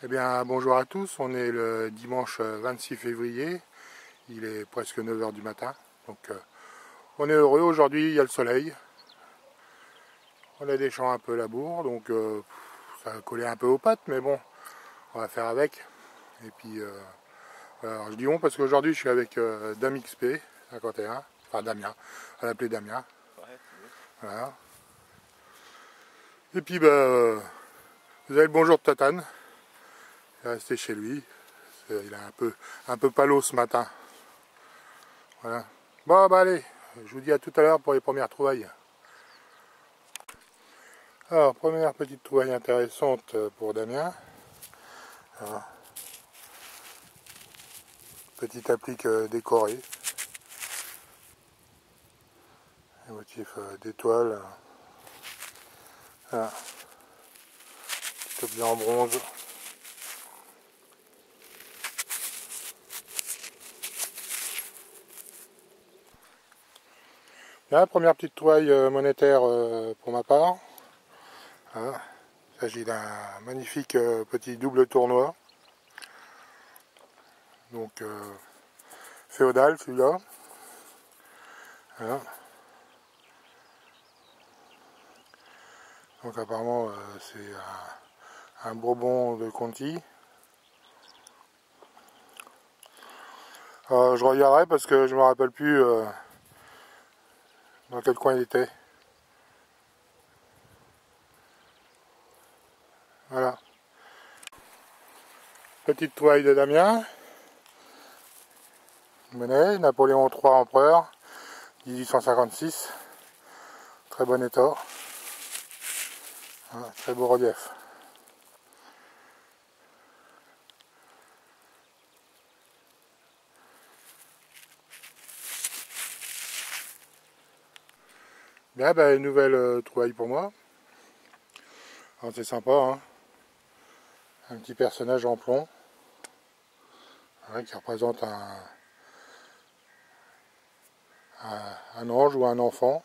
Eh bien, bonjour à tous, on est le dimanche 26 février, il est presque 9 h du matin, donc on est heureux, aujourd'hui il y a le soleil, on a des champs un peu labour, donc ça a collé un peu aux pattes, mais bon, on va faire avec. Et puis, voilà, je dis on parce qu'aujourd'hui je suis avec Dame XP 51, enfin Damien, on va l'appeler Damien, voilà. Et puis, vous avez le bonjour de Tatane, il est resté chez lui, il est un peu palo ce matin. Voilà. Bon, bah allez, je vous dis à tout à l'heure pour les premières trouvailles. Alors, première petite trouvaille intéressante pour Damien. Alors, petite applique décorée. Un motif d'étoile. Voilà. Petit objet en bronze. Là, première petite trouvaille monétaire pour ma part. Voilà. Il s'agit d'un magnifique petit double tournoi. Donc, féodal celui-là. Voilà. Donc apparemment c'est un Bourbon de Conti. Je regarderai parce que je me rappelle plus dans quel coin il était. Voilà. Petite toile de Damien. Monnaie, Napoléon III empereur, 1856. Très bon état. Voilà, très beau relief. Bien, une nouvelle trouvaille pour moi. C'est sympa, hein. Un petit personnage en plomb, qui représente un ange ou un enfant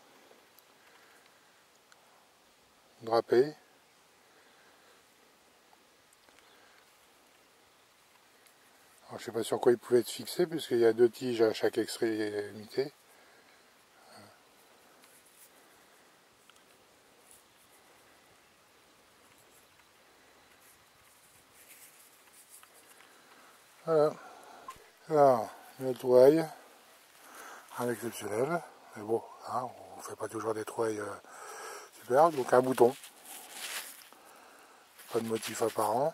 drapé. Alors, je ne sais pas sur quoi il pouvait être fixé puisqu'il y a 2 tiges à chaque extrémité. Voilà. Alors, une trouvaille, un exceptionnel, mais bon, hein, on ne fait pas toujours des trouvailles super, donc un bouton, pas de motif apparent.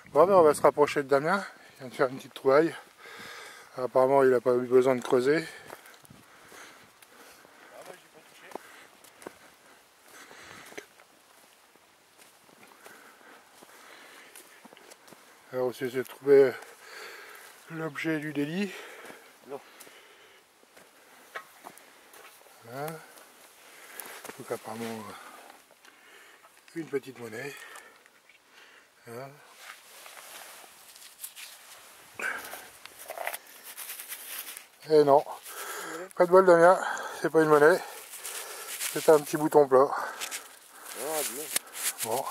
Bon, on va se rapprocher de Damien, il vient de faire une petite trouvaille, apparemment il n'a pas eu besoin de creuser. Alors aussi j'ai trouvé l'objet du délit. Non. Voilà. Donc apparemment une petite monnaie. Voilà. Et non, pas de bol Damien, c'est pas une monnaie, c'est un petit bouton plat. Ah, bien. Bon.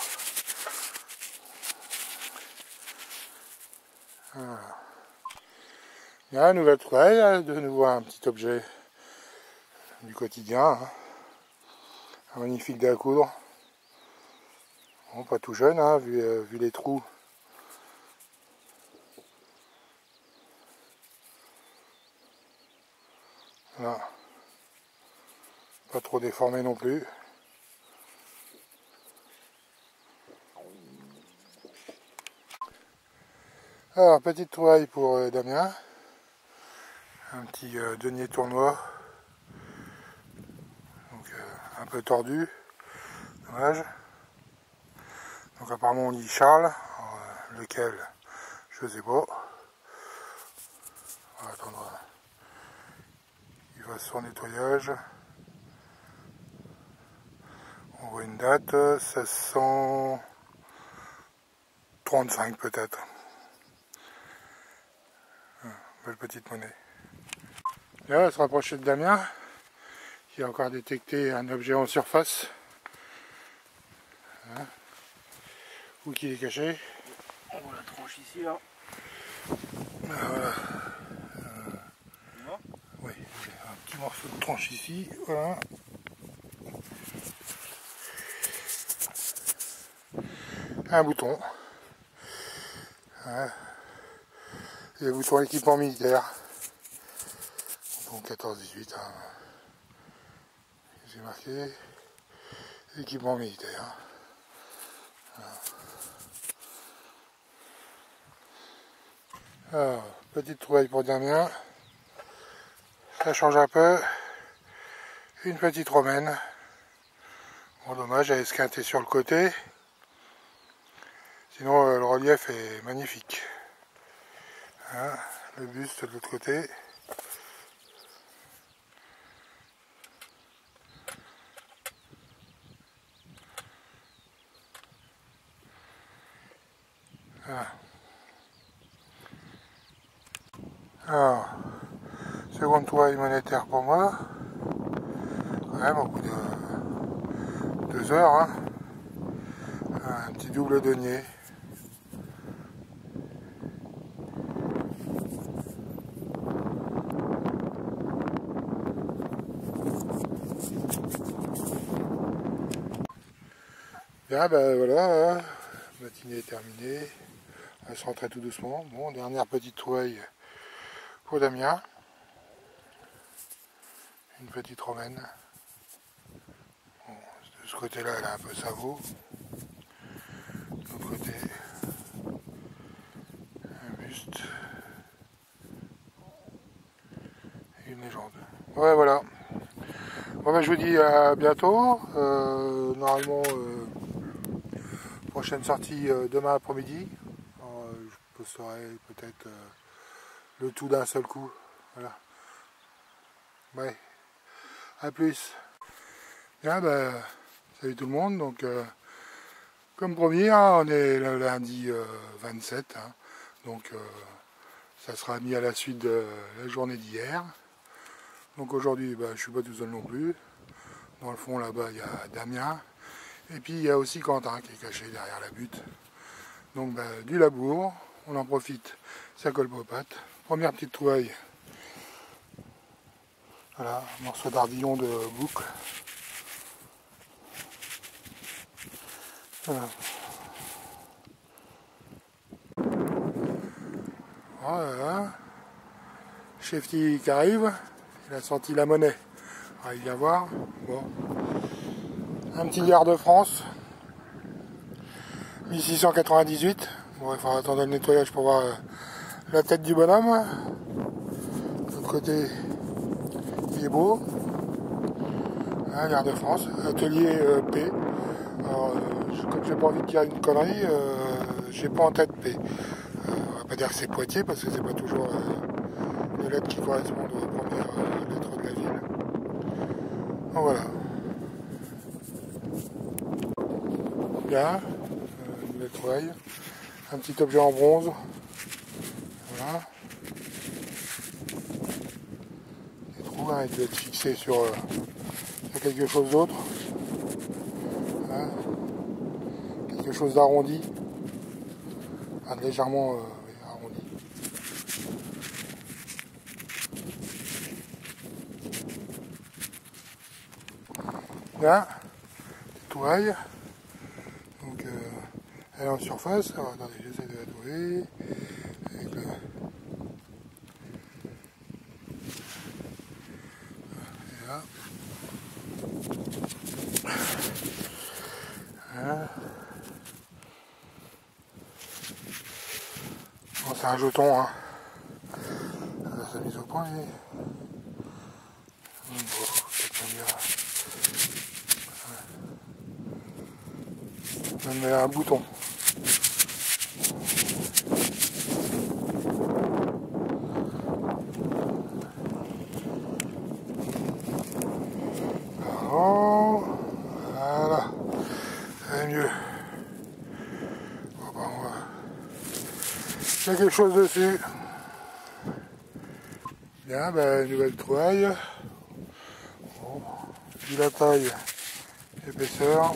Voilà. Bien, nouvelle trouvaille, de nouveau un petit objet du quotidien. Hein. Un magnifique dé à coudre. Bon, pas tout jeune, hein, vu les trous. Voilà. Pas trop déformé non plus. Alors, petite trouvaille pour Damien. Un petit denier tournoi. Donc, un peu tordu. Dommage. Donc, apparemment, on dit Charles. Lequel, je sais pas. On va attendre. Il va sur nettoyage. On voit une date, 1635 peut-être. Belle petite monnaie. Là, on va se rapprocher de Damien. qui a encore détecté un objet en surface. Hein. Où qu'il est caché. On voit la tranche ici là. Voilà. Oui, j'ai un petit morceau de tranche ici. Voilà. Un bouton. Hein. Et bouton équipement militaire. Donc 14-18. Hein. J'ai marqué équipement militaire. Voilà. Alors, petite trouvaille pour Damien. Ça change un peu. Une petite romaine. Bon, dommage, elle est esquintée sur le côté. Sinon, le relief est magnifique. Hein, le buste de l'autre côté. Voilà. Alors, seconde trouvaille monétaire pour moi. Quand même, au bout de 2 heures. Hein. Un petit double denier. Bien, ben voilà, hein. La matinée est terminée. Elle se rentrait tout doucement. Bon, dernière petite trouvaille pour Damien. Une petite romaine. Bon, de ce côté-là, elle a un peu savot. De l'autre côté, un buste. Et une légende. Ouais, voilà. Bon, ben, je vous dis à bientôt. Normalement, prochaine sortie demain après-midi. Je posterai peut-être le tout d'un seul coup. Voilà. Ouais. À plus. Bien, ben, salut tout le monde. Donc, comme promis, hein, on est le lundi 27. Hein, donc, ça sera mis à la suite de la journée d'hier. Donc aujourd'hui, ben, je ne suis pas tout seul non plus. Dans le fond, là-bas, il y a Damien. Et puis, il y a aussi Quentin qui est caché derrière la butte. Donc, ben, du labour. On en profite. Ça colle pas aux pattes. Première petite trouvaille. Voilà, un morceau d'ardillon de boucle. Voilà. Voilà. Shefty qui arrive. Il a senti la monnaie. Alors, il vient voir. Bon. Un petit Gare de France. 1698. Bon, il faudra attendre le nettoyage pour voir la tête du bonhomme. De l'autre côté, il est beau. Hein, Gare de France. Atelier P. Alors, comme j'ai pas envie de dire une connerie, j'ai pas en tête P. On va pas dire que c'est Poitiers parce que c'est pas toujours les lettres qui correspondent aux premières lettres de la ville. Donc voilà. Bien. Une nouvelle trouvaille. Un petit objet en bronze. Voilà. Des trous, hein, il doit être fixé sur quelque chose d'autre. Hein. Quelque chose d'arrondi. Enfin, légèrement arrondi. Là, trouvaille. Donc elle est en surface. Alors attendez, j'essaie de la trouver. Avec le... Et là. Hein. Bon, c'est un jeton, hein. Ça s'est mis au point. Et... Bon, on met un bouton. Oh, voilà, c'est mieux. Bon, ben, on va... Il y a quelque chose dessus. Bien, ben, nouvelle trouvaille. Bon. vu la taille, épaisseur,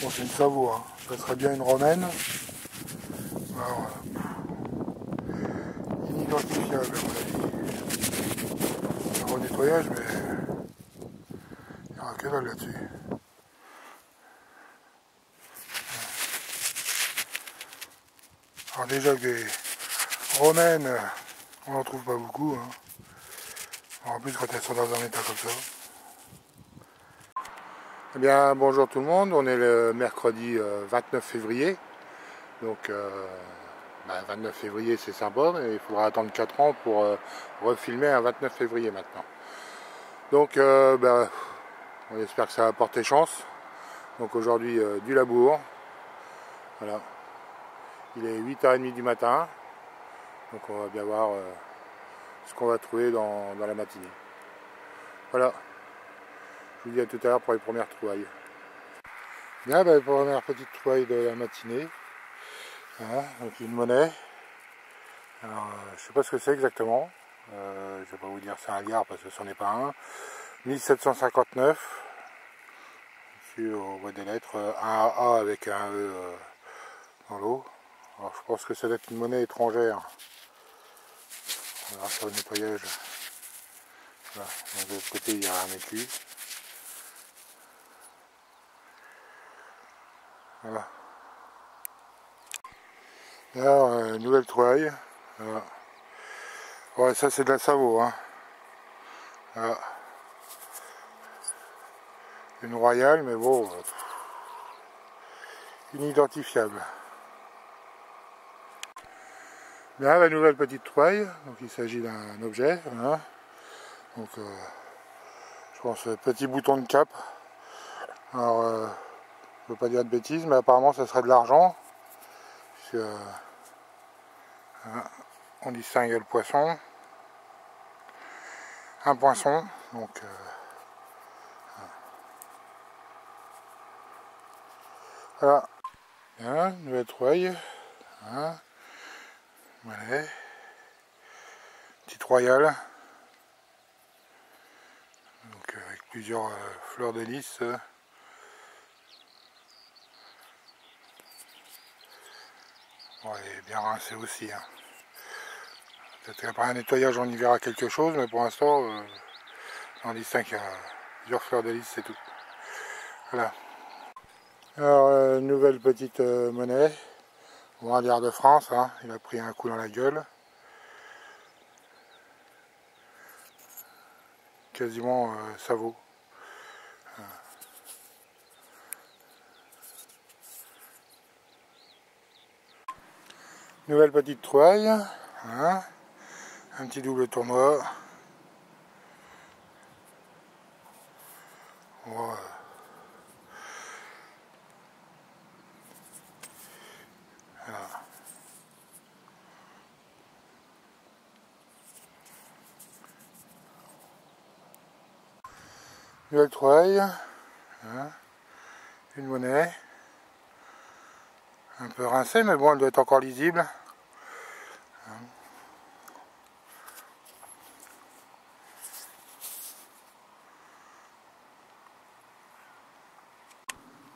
bon c'est une savoure, hein. Ça serait bien une romaine. Alors, inidentifiable à mon avis. Un renettoyage, mais il n'y aura que dalle là-dessus. Alors déjà que des romaines, on n'en trouve pas beaucoup, hein. En plus quand elles sont dans un état comme ça. Eh bien bonjour tout le monde, on est le mercredi 29 février. Donc 29 février c'est sympa, mais il faudra attendre 4 ans pour refilmer un 29 février maintenant. Donc on espère que ça va porter chance. Donc aujourd'hui du labour. Voilà. Il est 8h30 du matin. Donc on va bien voir ce qu'on va trouver dans la matinée. Voilà. Je vous dis à tout à l'heure pour les premières trouvailles. Bien, première petite trouvaille de la matinée. Voilà, donc une monnaie. Alors, je sais pas ce que c'est exactement. Je vais pas vous dire c'est un liard parce que ce n'en est pas un. 1759. Ici on voit des lettres. Un A avec un E dans l'eau. Alors je pense que ça doit être une monnaie étrangère. On verra sur le nettoyage. Voilà. Donc, de l'autre côté il y a un écu. Voilà. Alors, nouvelle trouvaille. Voilà. Ouais, ça c'est de la Savo. Hein. Voilà. Une royale, mais bon, inidentifiable. Là, la nouvelle petite trouvaille. Donc il s'agit d'un objet. Voilà. Donc, je pense petit bouton de cap. Alors, je ne veux pas dire de bêtises, mais apparemment ça serait de l'argent. On distingue le poisson. Un poinçon. Donc, voilà. Bien, nouvelle trouvaille. Voilà. Voilà. Petite royale. Donc, avec plusieurs fleurs de lys. Bon, elle est bien rincée aussi. Hein. Peut-être qu'après un nettoyage on y verra quelque chose, mais pour l'instant on distingue qu'il y a plusieurs fleurs de lys, c'est tout. Voilà. Alors nouvelle petite monnaie. Bon, un liard de France, hein. Il a pris un coup dans la gueule. Quasiment ça vaut. Nouvelle petite trouvaille. Hein. Un petit double tournoi. Bon, voilà. Nouvelle trouvaille. Hein. Une monnaie. Un peu rincée, mais bon, elle doit être encore lisible. Hein.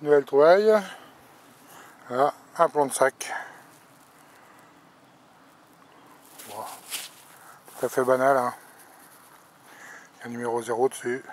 Nouvelle trouvaille. Voilà, un plomb de sac. Bon, tout à fait banal, hein. Il y a un numéro 0 dessus.